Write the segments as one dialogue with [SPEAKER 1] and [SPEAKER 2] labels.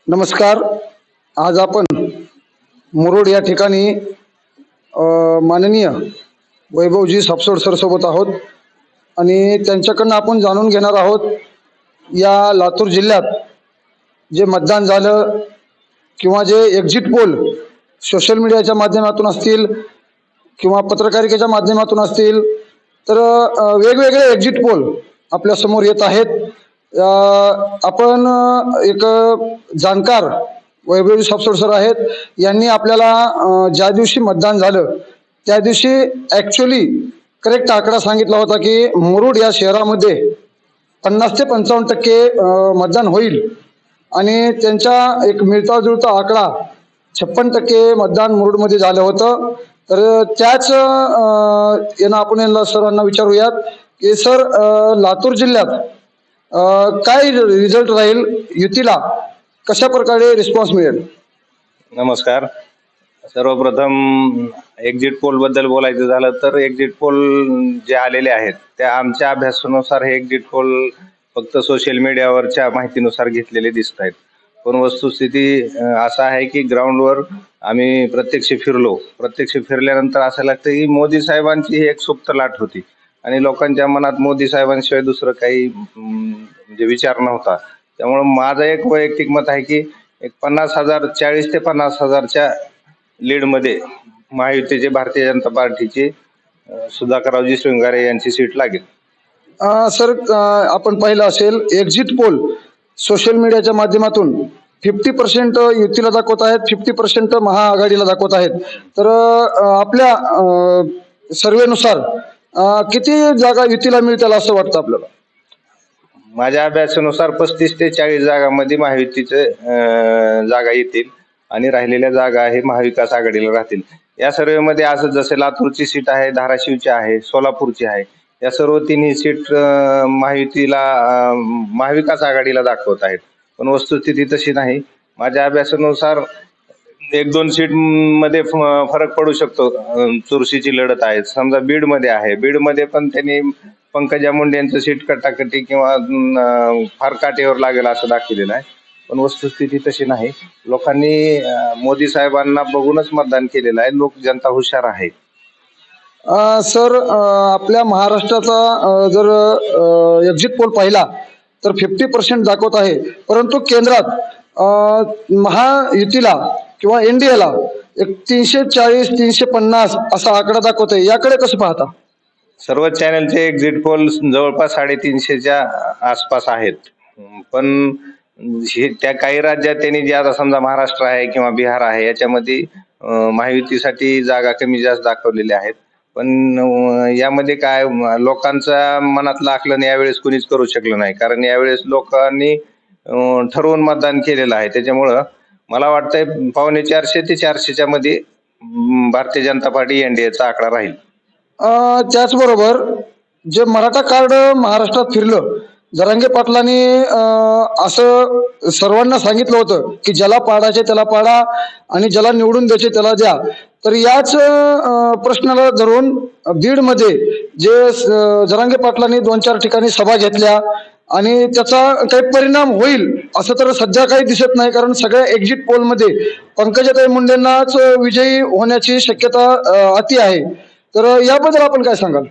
[SPEAKER 1] नमस्कार. आज आपण मुरुड या ठिकाणी माननीय वैभवजी सापसोड सर सोबत आहोत आणि त्यांच्याकडनं आपण जाणून घेणार आहोत या लातूर जिल्ह्यात जे मतदान झालं किंवा जे एक्झिट पोल सोशल मीडियाच्या माध्यमातून असतील किंवा पत्रकारितेच्या माध्यमातून असतील तर वेगवेगळे एक्झिट पोल आपल्या समोर येत आहेत. आपण एक जाणकार वैभवजी सापसोड सर आहेत. यांनी आपल्याला ज्या दिवशी मतदान झालं त्या दिवशी ॲक्च्युली करेक्ट आकडा सांगितला होता की मुरुड या शहरामध्ये 50 ते 55% मतदान होईल आणि त्यांचा एक मिळता जुळता आकडा 56% मतदान मुरुडमध्ये झालं होतं. तर त्याच आपण यांना सरांना विचारूयात की सर, लातूर जिल्ह्यात काय रिझल्ट राहील, युतीला कशा प्रकारे रिस्पॉन्स मिळेल?
[SPEAKER 2] नमस्कार. सर्वप्रथम एक्झिट पोल बद्दल बोलायचं झालं तर एक्झिट पोल जे आलेले आहेत त्या आमच्या अभ्यासानुसार हे एक्झिट पोल फक्त सोशल मीडियावरच्या माहितीनुसार घेतलेले दिसत आहेत. पण वस्तुस्थिती असं आहे की ग्राउंडवर आम्ही प्रत्यक्ष फिरल्यानंतर असं लागतं की मोदी साहेबांची ही एक सुप्त लाट होती आणि लोकांच्या मनात मोदी साहेबांशिवाय दुसरं काही म्हणजे विचार नव्हता. त्यामुळं माझं एक वैयक्तिक मत आहे की एक 40 ते 50,000च्या लीडमध्ये महायुतीचे भारतीय जनता पार्टीचे सुधाकररावजी श्रृंगारे यांची सीट लागेल.
[SPEAKER 1] सर, आपण पाहिलं असेल एक्झिट पोल सोशल मीडियाच्या माध्यमातून 50% युतीला दाखवत आहेत, 50% महाआघाडीला दाखवत आहेत. तर आपल्या सर्वेनुसार किती जागा युतीला मिळतील असं वाटतं आपल्याला?
[SPEAKER 2] माझ्या अभ्यासानुसार 35 ते 40 जागांमध्ये महायुतीचे जागा येतील आणि राहिलेल्या जागा हे महाविकास आघाडीला राहतील. या सर्वेमध्ये असं जसे लातूरची सीट आहे, धाराशिवची आहे, सोलापूरची आहे, या सर्व तिन्ही सीट महायुतीला महाविकास आघाडीला दाखवत आहेत. पण वस्तुस्थिती तशी नाही. माझ्या अभ्यासानुसार 1-2 सीट मध्ये फरक पडू शकतो. चुरशीची लढत आहे. समजा बीडमध्ये आहे, बीडमध्ये पण त्यांनी पंकजा मुंडे यांचं सीट कटाकटी किंवा फार काटेवर लागेल असं दाखवलेलं आहे. पण वस्तुस्थिती तशी नाही. लोकांनी मोदी साहेबांना बघूनच मतदान केलेलं आहे. जनता हुशार आहे.
[SPEAKER 1] सर, आपल्या महाराष्ट्राचा जर एक्झिट पोल पाहिला तर 50% दाखवत आहे, परंतु केंद्रात महायुतीला किंवा एनडीएला एक 340-350 असा आकडा दाखवत आहे. याकडे कसं पाहता?
[SPEAKER 2] सर्व चॅनलचे एक्झिट पोल जवळपास 350च्या आसपास आहेत. पण त्या काही राज्यात त्यांनी जे आता समजा महाराष्ट्र आहे किंवा बिहार आहे याच्यामध्ये महायुतीसाठी जागा कमी जास्त दाखवलेल्या आहेत. पण यामध्ये काय लोकांच्या मनातलं आकलन यावेळेस कुणीच करू शकलं नाही, कारण यावेळेस लोकांनी ठरवून मतदान केलेलं आहे. त्याच्यामुळं मला वाटतंय 450 ते 400च्या मध्ये भारतीय जनता पार्टी एनडीएचा आकडा राहील.
[SPEAKER 1] त्याचबरोबर जे मराठा कार्ड महाराष्ट्रात फिरलं, जरांगे पाटलांनी असं सर्वांना सांगितलं होतं की ज्याला पाडायचे त्याला पाडा आणि ज्याला निवडून द्यायचे त्याला द्या. तर याच प्रश्नाला धरून बीडमध्ये जे जरांगे पाटलांनी 2-4 ठिकाणी सभा घेतल्या आणि त्याचा काही परिणाम होईल असं तर सध्या काही दिसत नाही, कारण सगळ्या एक्झिट पोलमध्ये पंकजाताई मुंडेंनाच विजयी होण्याची शक्यता अति आहे. तर याबद्दल आपण काय सांगाल?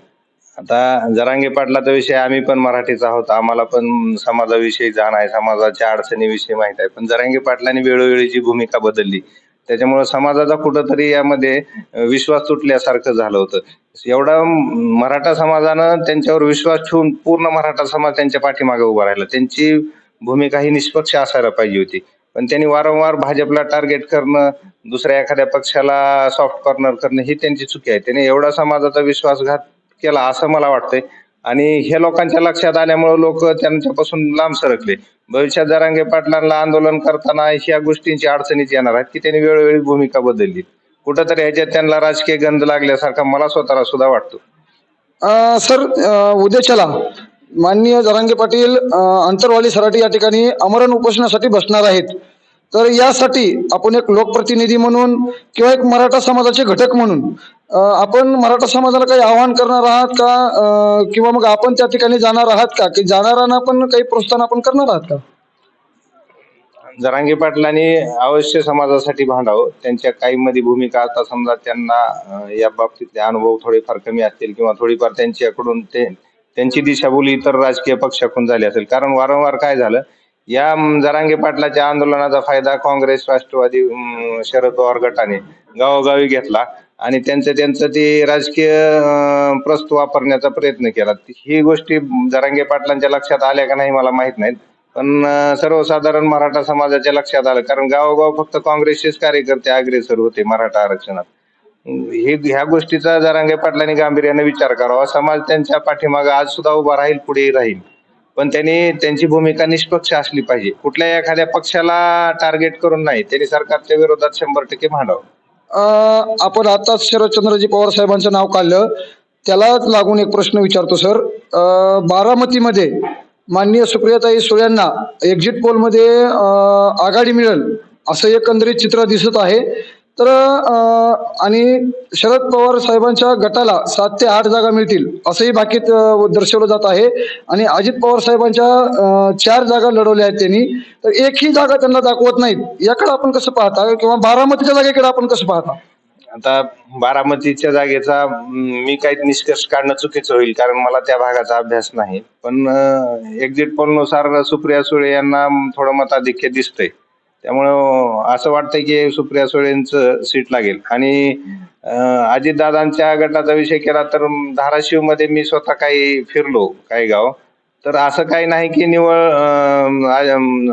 [SPEAKER 2] आता जरांगे पाटलाचा विषय, आम्ही पण मराठीच आहोत, आम्हाला पण समाजाविषयी जाण आहे, समाजाच्या अडचणीविषयी माहित आहे. पण जरांगे पाटलांनी वेळोवेळी जी भूमिका बदलली त्याच्यामुळे समाजाचा कुठंतरी यामध्ये विश्वास तुटल्यासारखं झालं होतं. एवढा मराठा समाजानं त्यांच्यावर विश्वास ठेवून पूर्ण मराठा समाज त्यांच्या पाठीमागे उभा राहिला. त्यांची भूमिका ही निष्पक्ष असायला पाहिजे होती. पण त्यांनी वारंवार भाजपला टार्गेट करणं, दुसऱ्या एखाद्या पक्षाला सॉफ्ट कॉर्नर करणं ही त्यांची चुकी आहे. त्यांनी एवढा समाजाचा विश्वासघात केला असं मला वाटतंय आणि हे लोकांच्या लक्षात आल्यामुळे लोक त्यांच्यापासून लांब सरकले. भविष्यात जरांगे पाटलांना आंदोलन करताना ह्या गोष्टींची अडचणीच येणार आहेत की त्यांनी वेळोवेळी भूमिका बदलली. कुठंतरी ह्याच्यात त्यांना राजकीय गंध लागल्यासारखा मला स्वतःला सुद्धा वाटतो.
[SPEAKER 1] सर, उद्याच्याला माननीय जरांगे पाटील अंतरवाली सराटी या ठिकाणी आमरण उपोषणासाठी बसणार आहेत. तर यासाठी आपण एक लोकप्रतिनिधी म्हणून किंवा एक मराठा समाजाचे घटक म्हणून आपण मराठा समाजाला काही आवाहन करणार आहात का, किंवा मग आपण त्या ठिकाणी जाणार आहात का, की जाणाऱ्यांना पण काही प्रोत्साहन आपण करणार आहात का?
[SPEAKER 2] जरांगे पाटलांनी अवश्य समाजासाठी भांडावं. त्यांच्या काही मध्ये भूमिका आता समजा त्यांना या बाबतीतले अनुभव थोडेफार कमी असतील किंवा थोडीफार त्यांच्याकडून त्यांची दिशाभूल इतर राजकीय पक्षाकडून झाली असेल. कारण वारंवार काय झालं, या जरांगे पाटलाच्या आंदोलनाचा फायदा काँग्रेस, राष्ट्रवादी, शरद पवार गटाने गावोगावी घेतला आणि त्यांचं ते राजकीय प्रस्त वापरण्याचा प्रयत्न केला. ही गोष्टी जरांगे पाटलांच्या लक्षात आल्या का नाही मला माहित नाहीत, पण सर्वसाधारण मराठा समाजाच्या लक्षात आलं. कारण गावोगाव फक्त काँग्रेसचेच कार्यकर्ते अग्रेसर होते मराठा आरक्षणात. ह्या गोष्टीचा जरांगे पाटलांनी गांभीर्याने विचार करावा. समाज त्यांच्या पाठीमागे आज सुद्धा उभा राहील, पुढेही राहील, पण त्यांनी त्यांची भूमिका निष्पक्ष असली पाहिजे. कुठल्याही एखाद्या पक्षाला टार्गेट करून नाही, त्यांनी सरकारच्या विरोधात 100% भांडावं.
[SPEAKER 1] आपण आताच शरदचंद्रजी पवार साहेबांचं नाव काढलं, त्यालाच लागून एक प्रश्न विचारतो सर. बारामतीमध्ये माननीय सुप्रियाताई सुळे यांना एक्झिट पोलमध्ये आघाडी मिळेल असं एकंदरीत चित्र दिसत आहे. तर आणि शरद पवार साहेबांच्या गटाला 7 ते 8 जागा मिळतील असंही भाकीत दर्शवलं जात आहे. आणि अजित पवार साहेबांच्या 4 जागा लढवल्या आहेत त्यांनी, तर एकही जागा त्यांना दाखवत नाहीत. याकडे आपण कसं पाहता, किंवा बारामतीच्या जागेकडे आपण कसं पाहता?
[SPEAKER 2] आता बारामतीच्या जागेचा मी काही निष्कर्ष काढणं चुकीचं होईल, कारण मला त्या भागाचा अभ्यास नाही. पण एक्झिट पोलनुसार सुप्रिया सुळे यांना थोडं मताधिक्य दिसतंय. त्यामुळं असं वाटतंय की सुप्रिया सुळेंचं सीट लागेल. आणि अजितदादांच्या गटाचा विषय केला तर धाराशिव मध्ये मी स्वतः काही फिरलो, काही गाव, तर असं काही नाही की निवळ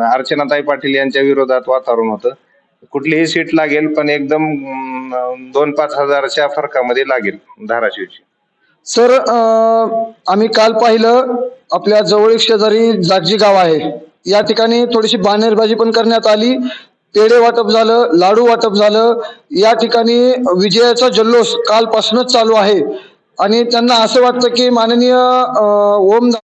[SPEAKER 2] अर्चनाताई पाटील यांच्या विरोधात वातावरण होतं. कुठलीही सीट लागेल, पण एकदम 2-5 हजारच्या फरकामध्ये लागेल धाराशिवची.
[SPEAKER 1] सर, आम्ही काल पाहिलं आपल्या जवळीक शेजारी जागजी गाव आहे, या ठिकाणी थोडीशी बाणेरबाजी पण करण्यात आली. पेढे वाटप झालं, लाडू वाटप झालं. या ठिकाणी विजयाचा जल्लोष कालपासूनच चालू आहे. आणि त्यांना असं वाटतं की माननीय ओम